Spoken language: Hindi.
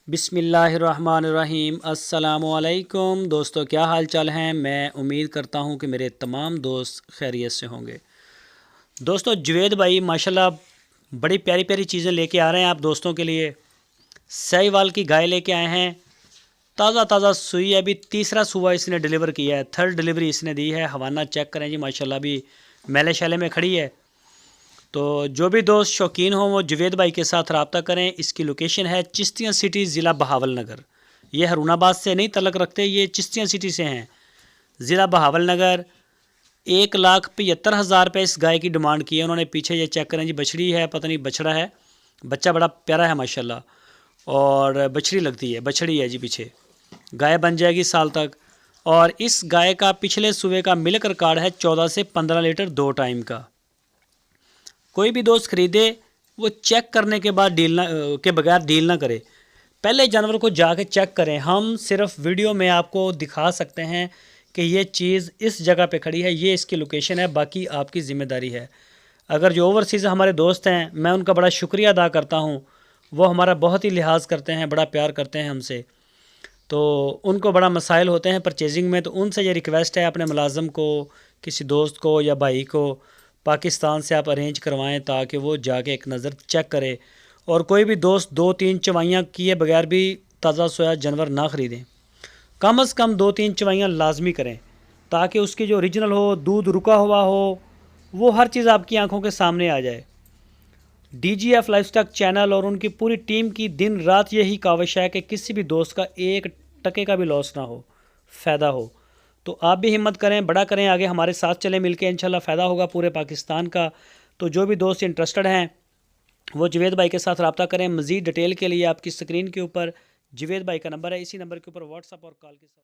बिस्मिल्लाहिर्रहमानिर्रहीम। अस्सलामुअलैकुम दोस्तों, क्या हाल चाल हैं। मैं उम्मीद करता हूं कि मेरे तमाम दोस्त खैरियत से होंगे। दोस्तों, जुवेद भाई माशाल्लाह बड़ी प्यारी प्यारी चीज़ें लेके आ रहे हैं आप दोस्तों के लिए। साहिवाल की गाय लेके आए हैं, ताज़ा ताज़ा सुई है, अभी तीसरा सुबह इसने डिलीवर किया है, थर्ड डिलीवरी इसने दी है। हवाना चेक करें जी, माशाल्लाह अभी मेले शैले में खड़ी है। तो जो भी दोस्त शौकीन हो वो जुवेद भाई के साथ रब्ता करें। इसकी लोकेशन है चिश्तियाँ सिटी, ज़िला बहावल नगर। ये हरूनाबाद से नहीं तलक रखते, ये चिश्तियाँ सिटी से हैं, ज़िला बहावल नगर। 1,75,000 रुपये इस गाय की डिमांड की है उन्होंने। पीछे ये चेक करें जी, बछड़ी है, पता नहीं बछड़ा है, बच्चा बड़ा प्यारा है माशाल्लाह, और बछड़ी लगती है, बछड़ी है जी। पीछे गाय बन जाएगी साल तक। और इस गाय का पिछले सुबह का मिल्क रिकॉर्ड है 14 से 15 लीटर 2 टाइम का। कोई भी दोस्त खरीदे वो चेक करने के बाद डील ना के बगैर डील ना करे, पहले जानवर को जाके चेक करें। हम सिर्फ वीडियो में आपको दिखा सकते हैं कि ये चीज़ इस जगह पे खड़ी है, ये इसकी लोकेशन है, बाकी आपकी ज़िम्मेदारी है। अगर जो ओवरसीज़ हमारे दोस्त हैं, मैं उनका बड़ा शुक्रिया अदा करता हूँ, वो हमारा बहुत ही लिहाज करते हैं, बड़ा प्यार करते हैं हमसे। तो उनको बड़ा मसाइल होते हैं परचेजिंग में, तो उनसे ये रिक्वेस्ट है, अपने मुलाज़म को, किसी दोस्त को या भाई को पाकिस्तान से आप अरेंज करवाएं ताकि वो जाके एक नज़र चेक करे। और कोई भी दोस्त 2-3 चवाइयाँ किए बगैर भी ताज़ा सोया जानवर ना ख़रीदें। कम से कम 2-3 चवाइयाँ लाजमी करें ताकि उसकी जो ओरिजिनल हो, दूध रुका हुआ हो, वो हर चीज़ आपकी आंखों के सामने आ जाए। DGF लाइफस्टॉक चैनल और उनकी पूरी टीम की दिन रात यही काविश है कि किसी भी दोस्त का 1 टके का भी लॉस ना हो, फ़ायदा हो। तो आप भी हिम्मत करें, बड़ा करें, आगे हमारे साथ चलें मिलके, इंशाल्लाह फ़ायदा होगा पूरे पाकिस्तान का। तो जो भी दोस्त इंटरेस्टेड हैं वो जुवेद भाई के साथ रब्ता करें। मज़ीद डिटेल के लिए आपकी स्क्रीन के ऊपर जुवेद भाई का नंबर है, इसी नंबर के ऊपर व्हाट्सअप और कॉल के साथ